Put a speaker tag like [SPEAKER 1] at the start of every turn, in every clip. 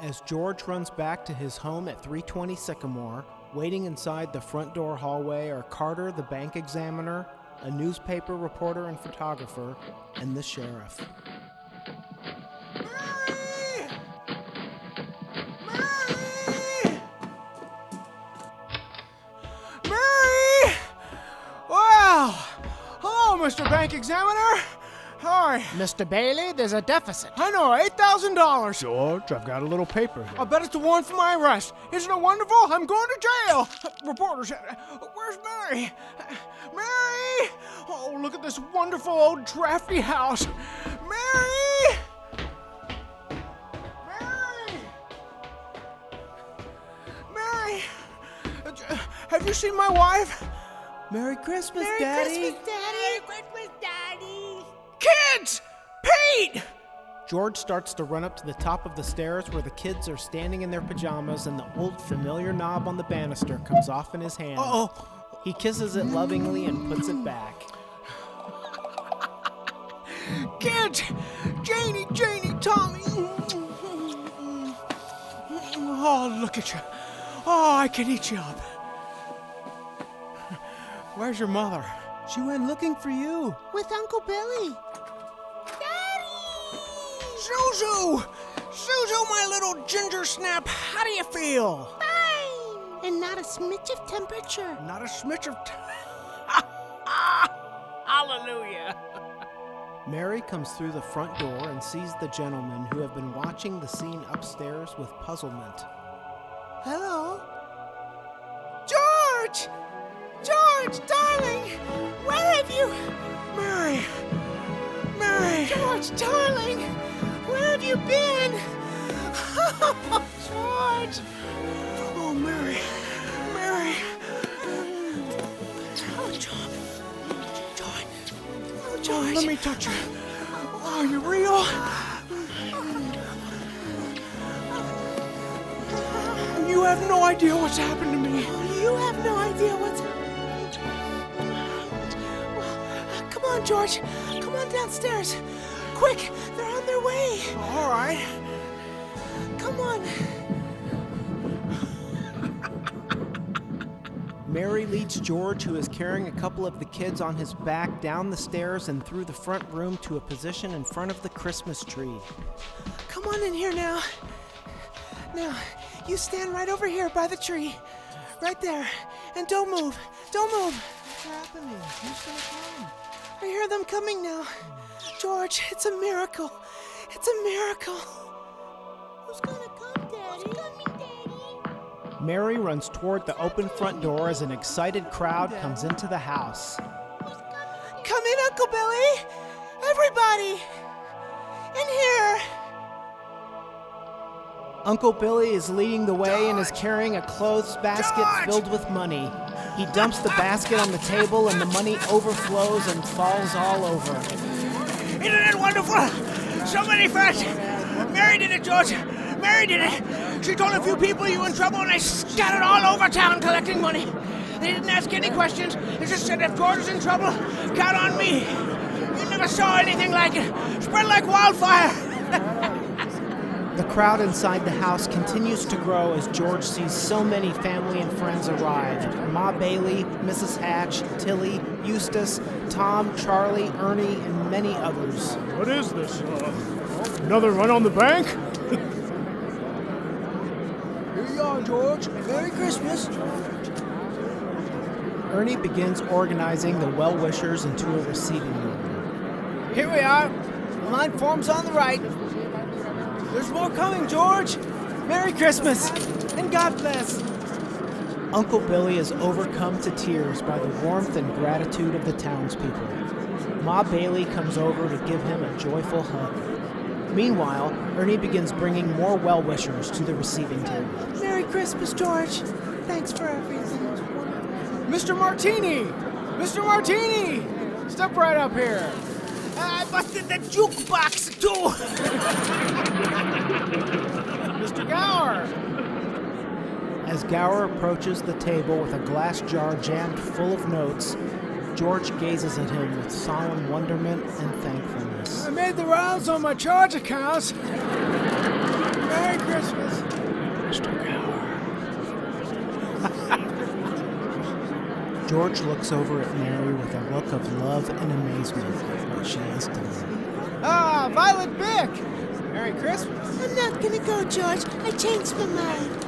[SPEAKER 1] As George runs back to his home at 320 Sycamore, waiting inside the front door hallway are Carter, the bank examiner, a newspaper reporter and photographer, and the sheriff.
[SPEAKER 2] Mary! Mary! Mary! Wow! Hello, Mr. Bank Examiner. Hi.
[SPEAKER 1] Mr. Bailey, there's a deficit.
[SPEAKER 2] I know, $8,000.
[SPEAKER 1] George, I've got a little paper here.
[SPEAKER 2] I bet it's the warrant for my arrest. Isn't it wonderful? I'm going to jail. Reporters, where's Mary? Mary! Oh, look at this wonderful old drafty house. Mary! Mary! Mary! Have you seen my wife?
[SPEAKER 1] Merry Christmas,
[SPEAKER 3] Merry
[SPEAKER 1] Daddy.
[SPEAKER 3] Christmas, Daddy! Merry Christmas, Daddy!
[SPEAKER 2] Kids! Pete!
[SPEAKER 1] George starts to run up to the top of the stairs where the kids are standing in their pajamas and the old familiar knob on the banister comes off in his hand.
[SPEAKER 2] Uh-oh.
[SPEAKER 1] He kisses it lovingly and puts it back.
[SPEAKER 2] Kids! Janie, Tommy! Oh, look at you. Oh, I can eat you up. Where's your mother?
[SPEAKER 1] She went looking for you.
[SPEAKER 3] With Uncle Billy.
[SPEAKER 2] Zuzu! Zuzu, my little ginger snap, how do you feel?
[SPEAKER 3] Fine! And not a smidge of temperature.
[SPEAKER 2] Not a smidge of... Hallelujah!
[SPEAKER 1] Mary comes through the front door and sees the gentlemen who have been watching the scene upstairs with puzzlement.
[SPEAKER 3] Hello?
[SPEAKER 2] George! George, darling! Where have you... Mary!
[SPEAKER 3] George, darling! Where have you been?
[SPEAKER 2] George! Oh, Mary!
[SPEAKER 3] Oh, George.
[SPEAKER 2] Oh, George! Let me touch you. Oh, are you real? You have no idea what's happened to me.
[SPEAKER 3] You have no idea what's... Well, come on, George. Come on downstairs. Quick, they're on their way.
[SPEAKER 2] All right.
[SPEAKER 3] Come on.
[SPEAKER 1] Mary leads George, who is carrying a couple of the kids on his back, down the stairs and through the front room to a position in front of the Christmas tree.
[SPEAKER 3] Come on in here now. Now, you stand right over here by the tree. Right there. And don't move. Don't move.
[SPEAKER 1] What's happening? Who's gonna come?
[SPEAKER 3] I hear them coming now. George, it's a miracle. It's a miracle. Who's gonna come, Daddy? Who's coming, Daddy?
[SPEAKER 1] Mary runs toward the open front door as an excited crowd comes into the house.
[SPEAKER 3] Come in, Uncle Billy. Everybody. In here.
[SPEAKER 1] Uncle Billy is leading the way and is carrying a clothes basket filled with money. He dumps the basket on the table and the money overflows and falls all over.
[SPEAKER 2] Isn't it wonderful? So many facts. Mary did it, George. Mary did it. She told a few people you were in trouble and they scattered all over town collecting money. They didn't ask any questions. They just said if George is in trouble, count on me. You never saw anything like it. Spread like wildfire.
[SPEAKER 1] The crowd inside the house continues to grow as George sees so many family and friends arrive. Ma Bailey, Mrs. Hatch, Tilly, Eustace, Tom, Charlie, Ernie, and many others.
[SPEAKER 2] What is this? Another run on the bank? Here you are, George. Merry Christmas.
[SPEAKER 1] Ernie begins organizing the well-wishers into a receiving room.
[SPEAKER 2] Here we are. The line forms on the right. There's more coming, George. Merry Christmas, and God bless.
[SPEAKER 1] Uncle Billy is overcome to tears by the warmth and gratitude of the townspeople. Ma Bailey comes over to give him a joyful hug. Meanwhile, Ernie begins bringing more well-wishers to the receiving table.
[SPEAKER 3] Merry Christmas, George. Thanks for everything.
[SPEAKER 2] Mr. Martini! Mr. Martini! Step right up here. I busted the jukebox, too. Mr. Gower.
[SPEAKER 1] As Gower approaches the table with a glass jar jammed full of notes, George gazes at him with solemn wonderment and thankfulness.
[SPEAKER 2] I made the rounds on my charge accounts. Merry Christmas.
[SPEAKER 1] Mr. Gower. George looks over at Mary with a look of love and amazement at what she has done.
[SPEAKER 2] Ah, Violet Bick. Merry Christmas.
[SPEAKER 3] I'm not gonna go, George. I changed my mind.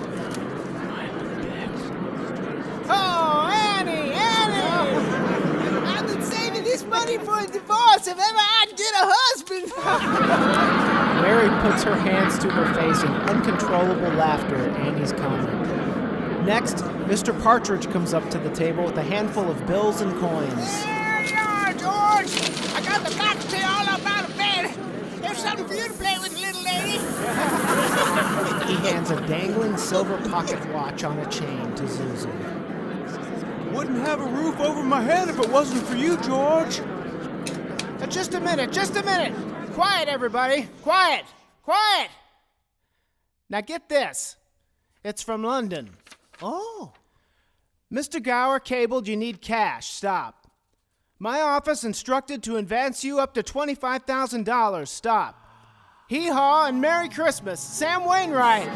[SPEAKER 2] Oh, Annie! I've been saving this money for a divorce if ever I get a husband.
[SPEAKER 1] Mary puts her hands to her face in uncontrollable laughter at Annie's comment. Next, Mr. Partridge comes up to the table with a handful of bills and coins.
[SPEAKER 2] There you are, George. I got the box tea all up out of bed. There's something for you to play with, little lady.
[SPEAKER 1] He hands a dangling silver pocket watch on a chain to Zuzu.
[SPEAKER 2] Wouldn't have a roof over my head if it wasn't for you, George. Just a minute. Quiet, everybody. Quiet. Now get this. It's from London.
[SPEAKER 1] Oh.
[SPEAKER 2] Mr. Gower cabled you need cash. Stop. My office instructed to advance you up to $25,000. Stop. Hee-haw and Merry Christmas. Sam Wainwright.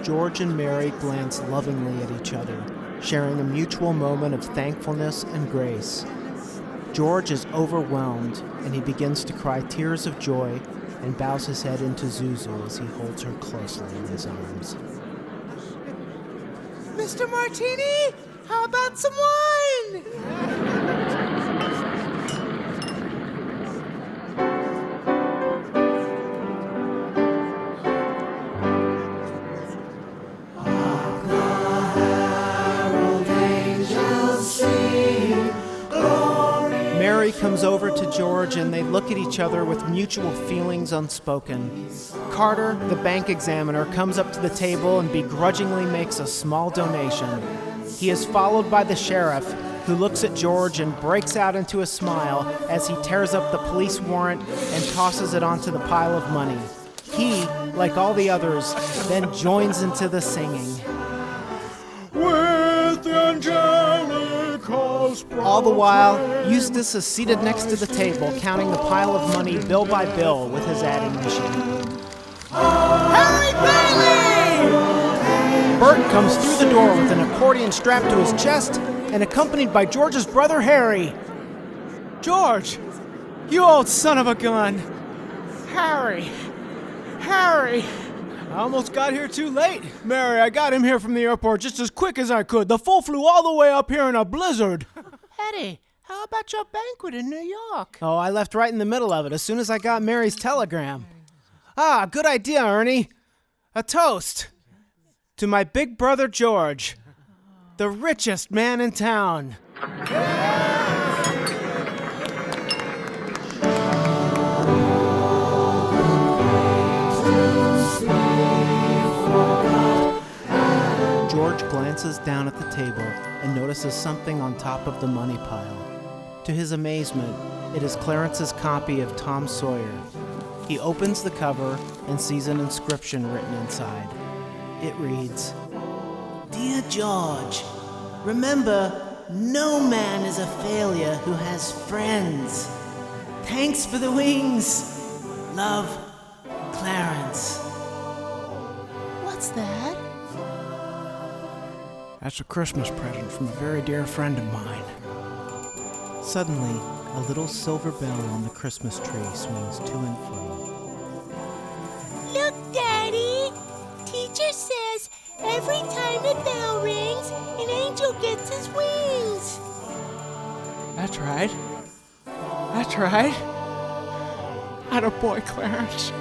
[SPEAKER 1] George and Mary glance lovingly at each other, sharing a mutual moment of thankfulness and grace. George is overwhelmed, and he begins to cry tears of joy and bows his head into Zuzu as he holds her closely in his arms.
[SPEAKER 3] Mr. Martini, how about some wine?
[SPEAKER 1] Mary comes over to George and they look at each other with mutual feelings unspoken. Carter, the bank examiner, comes up to the table and begrudgingly makes a small donation. He is followed by the sheriff, who looks at George and breaks out into a smile as he tears up the police warrant and tosses it onto the pile of money. He, like all the others, then joins into the singing.
[SPEAKER 2] With the angelic host.
[SPEAKER 1] All the while, Eustace is seated next to the table, counting the pile of money bill by bill with his adding machine.
[SPEAKER 2] Harry Bailey!
[SPEAKER 1] Bert comes through the door with an accordion strapped to his chest and accompanied by George's brother Harry.
[SPEAKER 2] George, you old son of a gun. Harry. I almost got here too late. Mary, I got him here from the airport just as quick as I could. The fool flew all the way up here in a blizzard.
[SPEAKER 3] Eddie, how about your banquet in New York?
[SPEAKER 1] Oh, I left right in the middle of it as soon as I got Mary's telegram. Ah, good idea, Ernie. A toast to my big brother George, the richest man in town. George glances down at the table and notices something on top of the money pile. To his amazement, it is Clarence's copy of Tom Sawyer. He opens the cover and sees an inscription written inside. It reads, "Dear George, remember, no man is a failure who has friends. Thanks for the wings. Love, Clarence."
[SPEAKER 3] What's that?
[SPEAKER 2] That's a Christmas present from a very dear friend of mine.
[SPEAKER 1] Suddenly, a little silver bell on the Christmas tree swings to and fro.
[SPEAKER 3] Look, Daddy! Teacher says every time the bell rings, an angel gets his wings.
[SPEAKER 2] That's right. Attaboy, Clarence.